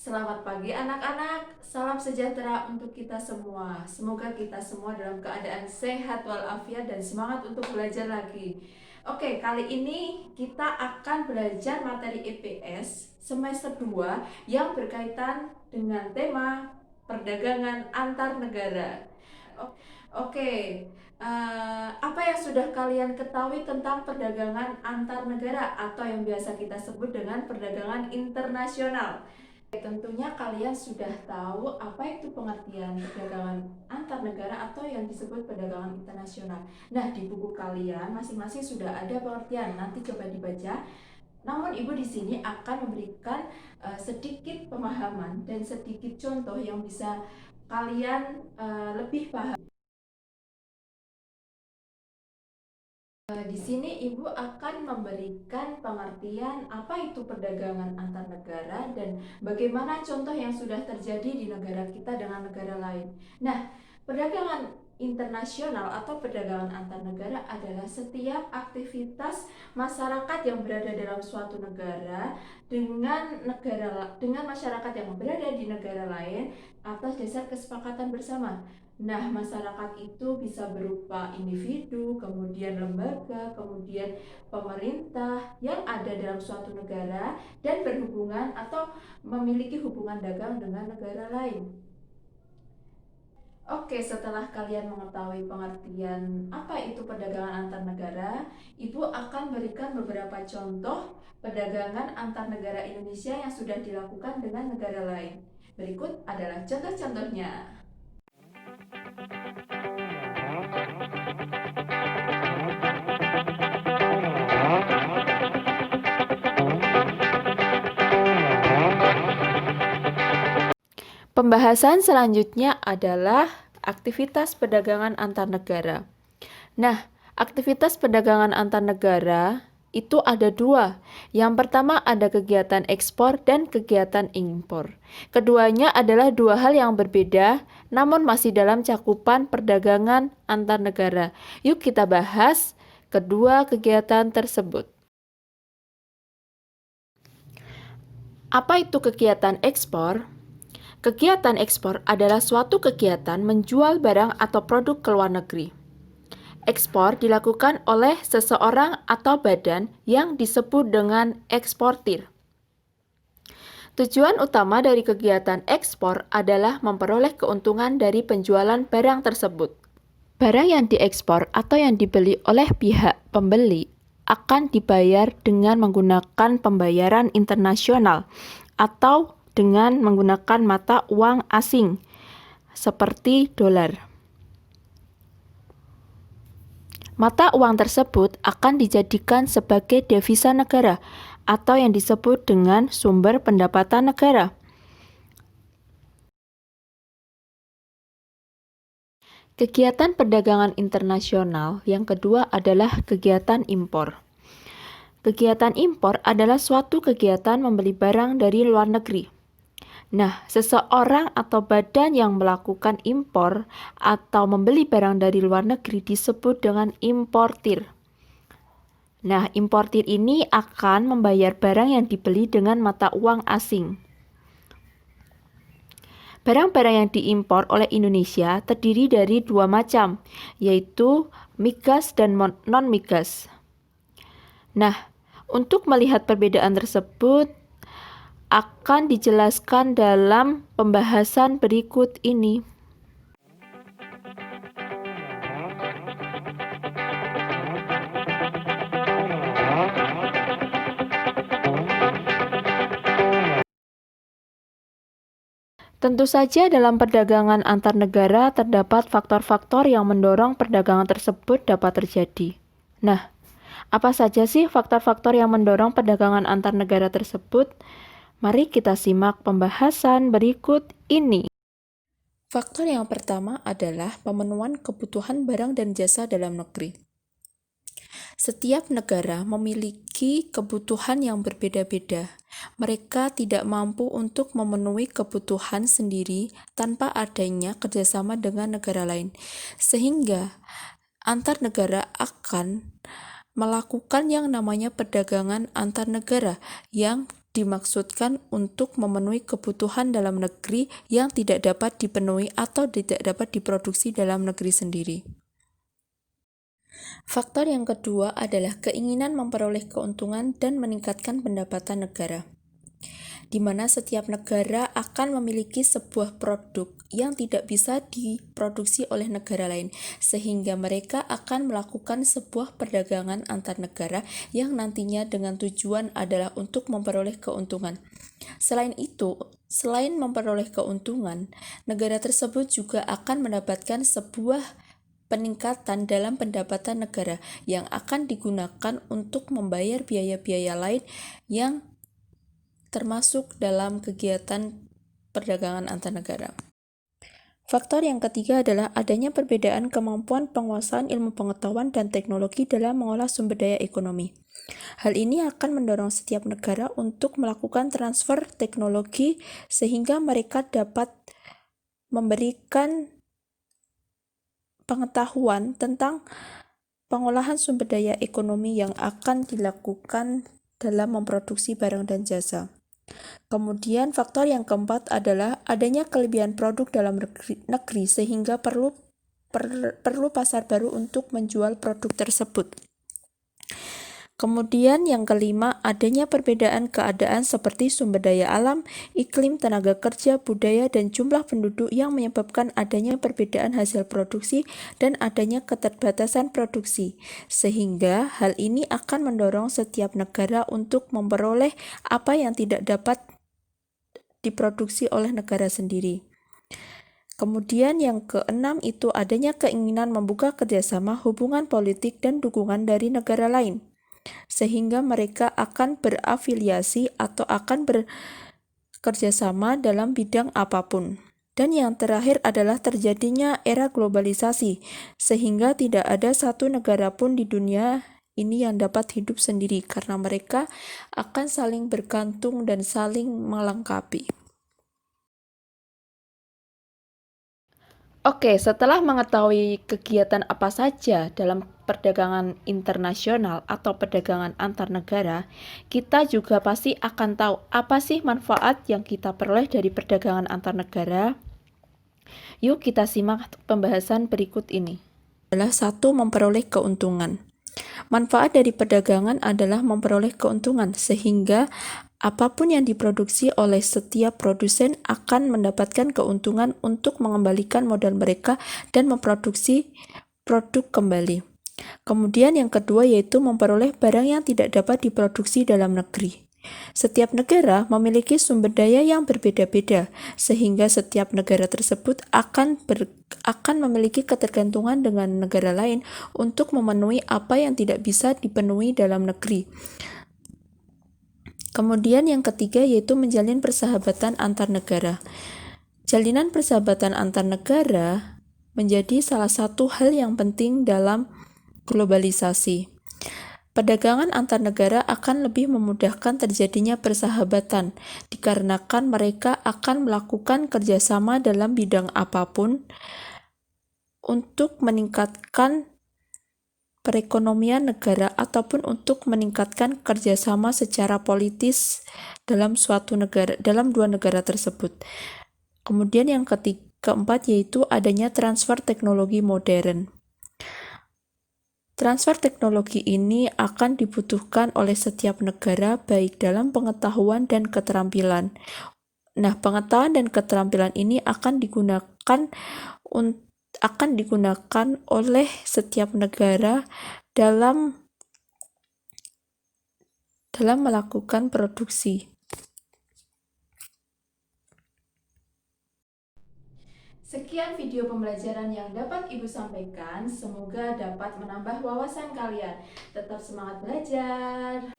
Selamat pagi anak-anak, salam sejahtera untuk kita semua. Semoga kita semua dalam keadaan sehat walafiat dan semangat untuk belajar lagi. Oke, kali ini kita akan belajar materi EPS semester 2 yang berkaitan dengan tema perdagangan antar negara. Oke, apa yang sudah kalian ketahui tentang perdagangan antar negara atau yang biasa kita sebut dengan perdagangan internasional? Tentunya kalian sudah tahu apa itu pengertian perdagangan antar negara atau yang disebut perdagangan internasional. Nah, di buku kalian masing-masing sudah ada pengertian. Nanti coba dibaca. Namun Ibu di sini akan memberikan sedikit pemahaman dan sedikit contoh yang bisa kalian lebih paham. Di sini Ibu akan memberikan pengertian apa itu perdagangan antar negara dan bagaimana contoh yang sudah terjadi di negara kita dengan negara lain. Nah, perdagangan internasional atau perdagangan antar negara adalah setiap aktivitas masyarakat yang berada dalam suatu negara dengan masyarakat yang berada di negara lain atas dasar kesepakatan bersama. Nah, masyarakat itu bisa berupa individu, kemudian lembaga, kemudian pemerintah yang ada dalam suatu negara dan berhubungan atau memiliki hubungan dagang dengan negara lain. Oke, setelah kalian mengetahui pengertian apa itu perdagangan antar negara, Ibu akan berikan beberapa contoh perdagangan antar negara Indonesia yang sudah dilakukan dengan negara lain. Berikut adalah contoh-contohnya. Pembahasan selanjutnya adalah aktivitas perdagangan antar negara. Nah, aktivitas perdagangan antar negara itu ada dua. Yang pertama ada kegiatan ekspor dan kegiatan impor. Keduanya adalah dua hal yang berbeda, namun masih dalam cakupan perdagangan antar negara. Yuk kita bahas kedua kegiatan tersebut. Apa itu kegiatan ekspor? Kegiatan ekspor adalah suatu kegiatan menjual barang atau produk ke luar negeri. Ekspor dilakukan oleh seseorang atau badan yang disebut dengan eksportir. Tujuan utama dari kegiatan ekspor adalah memperoleh keuntungan dari penjualan barang tersebut. Barang yang diekspor atau yang dibeli oleh pihak pembeli akan dibayar dengan menggunakan pembayaran internasional atau dengan menggunakan mata uang asing seperti dolar. Mata uang tersebut akan dijadikan sebagai devisa negara atau yang disebut dengan sumber pendapatan negara. Kegiatan perdagangan internasional yang kedua adalah kegiatan impor. Kegiatan impor adalah suatu kegiatan membeli barang dari luar negeri. Nah, seseorang atau badan yang melakukan impor atau membeli barang dari luar negeri disebut dengan importir. Nah, importir ini akan membayar barang yang dibeli dengan mata uang asing. Barang-barang yang diimpor oleh Indonesia terdiri dari dua macam, yaitu migas dan non-migas. Nah, untuk melihat perbedaan tersebut, akan dijelaskan dalam pembahasan berikut ini. Tentu saja dalam perdagangan antar negara terdapat faktor-faktor yang mendorong perdagangan tersebut dapat terjadi. Nah, apa saja sih faktor-faktor yang mendorong perdagangan antar negara tersebut? Mari kita simak pembahasan berikut ini. Faktor yang pertama adalah pemenuhan kebutuhan barang dan jasa dalam negeri. Setiap negara memiliki kebutuhan yang berbeda-beda. Mereka tidak mampu untuk memenuhi kebutuhan sendiri tanpa adanya kerjasama dengan negara lain, sehingga antar negara akan melakukan yang namanya perdagangan antar negara yang dimaksudkan untuk memenuhi kebutuhan dalam negeri yang tidak dapat dipenuhi atau tidak dapat diproduksi dalam negeri sendiri. Faktor yang kedua adalah keinginan memperoleh keuntungan dan meningkatkan pendapatan negara, di mana setiap negara akan memiliki sebuah produk yang tidak bisa diproduksi oleh negara lain, sehingga mereka akan melakukan sebuah perdagangan antar negara yang nantinya dengan tujuan adalah untuk memperoleh keuntungan. Selain itu, selain memperoleh keuntungan, negara tersebut juga akan mendapatkan sebuah peningkatan dalam pendapatan negara yang akan digunakan untuk membayar biaya-biaya lain yang termasuk dalam kegiatan perdagangan antar negara. Faktor yang ketiga adalah adanya perbedaan kemampuan penguasaan ilmu pengetahuan dan teknologi dalam mengolah sumber daya ekonomi. Hal ini akan mendorong setiap negara untuk melakukan transfer teknologi sehingga mereka dapat memberikan pengetahuan tentang pengolahan sumber daya ekonomi yang akan dilakukan dalam memproduksi barang dan jasa. Kemudian faktor yang keempat adalah adanya kelebihan produk dalam negeri sehingga perlu pasar baru untuk menjual produk tersebut. Kemudian yang kelima, adanya perbedaan keadaan seperti sumber daya alam, iklim, tenaga kerja, budaya, dan jumlah penduduk yang menyebabkan adanya perbedaan hasil produksi dan adanya keterbatasan produksi. Sehingga hal ini akan mendorong setiap negara untuk memperoleh apa yang tidak dapat diproduksi oleh negara sendiri. Kemudian yang keenam itu adanya keinginan membuka kerjasama, hubungan politik, dan dukungan dari negara lain, sehingga mereka akan berafiliasi atau akan bekerjasama dalam bidang apapun. Dan yang terakhir adalah terjadinya era globalisasi, sehingga tidak ada satu negara pun di dunia ini yang dapat hidup sendiri, karena mereka akan saling bergantung dan saling melengkapi. Oke, setelah mengetahui kegiatan apa saja dalam perdagangan internasional atau perdagangan antar negara, kita juga pasti akan tahu apa sih manfaat yang kita peroleh dari perdagangan antar negara. Yuk kita simak pembahasan berikut ini. Adalah satu, memperoleh keuntungan. Manfaat dari perdagangan adalah memperoleh keuntungan, sehingga apapun yang diproduksi oleh setiap produsen akan mendapatkan keuntungan untuk mengembalikan modal mereka dan memproduksi produk kembali. Kemudian yang kedua yaitu memperoleh barang yang tidak dapat diproduksi dalam negeri. Setiap negara memiliki sumber daya yang berbeda-beda, sehingga setiap negara tersebut akan memiliki ketergantungan dengan negara lain untuk memenuhi apa yang tidak bisa dipenuhi dalam negeri. Kemudian yang ketiga yaitu menjalin persahabatan antar negara. Jalinan persahabatan antar negara menjadi salah satu hal yang penting dalam globalisasi. Perdagangan antar negara akan lebih memudahkan terjadinya persahabatan, dikarenakan mereka akan melakukan kerjasama dalam bidang apapun untuk meningkatkan perekonomian negara ataupun untuk meningkatkan kerjasama secara politis dalam dua negara tersebut. Kemudian yang keempat yaitu adanya transfer teknologi modern. Transfer teknologi ini akan dibutuhkan oleh setiap negara baik dalam pengetahuan dan keterampilan. Nah, pengetahuan dan keterampilan ini akan digunakan oleh setiap negara dalam melakukan produksi. Sekian video pembelajaran yang dapat Ibu sampaikan. Semoga dapat menambah wawasan kalian. Tetap semangat belajar.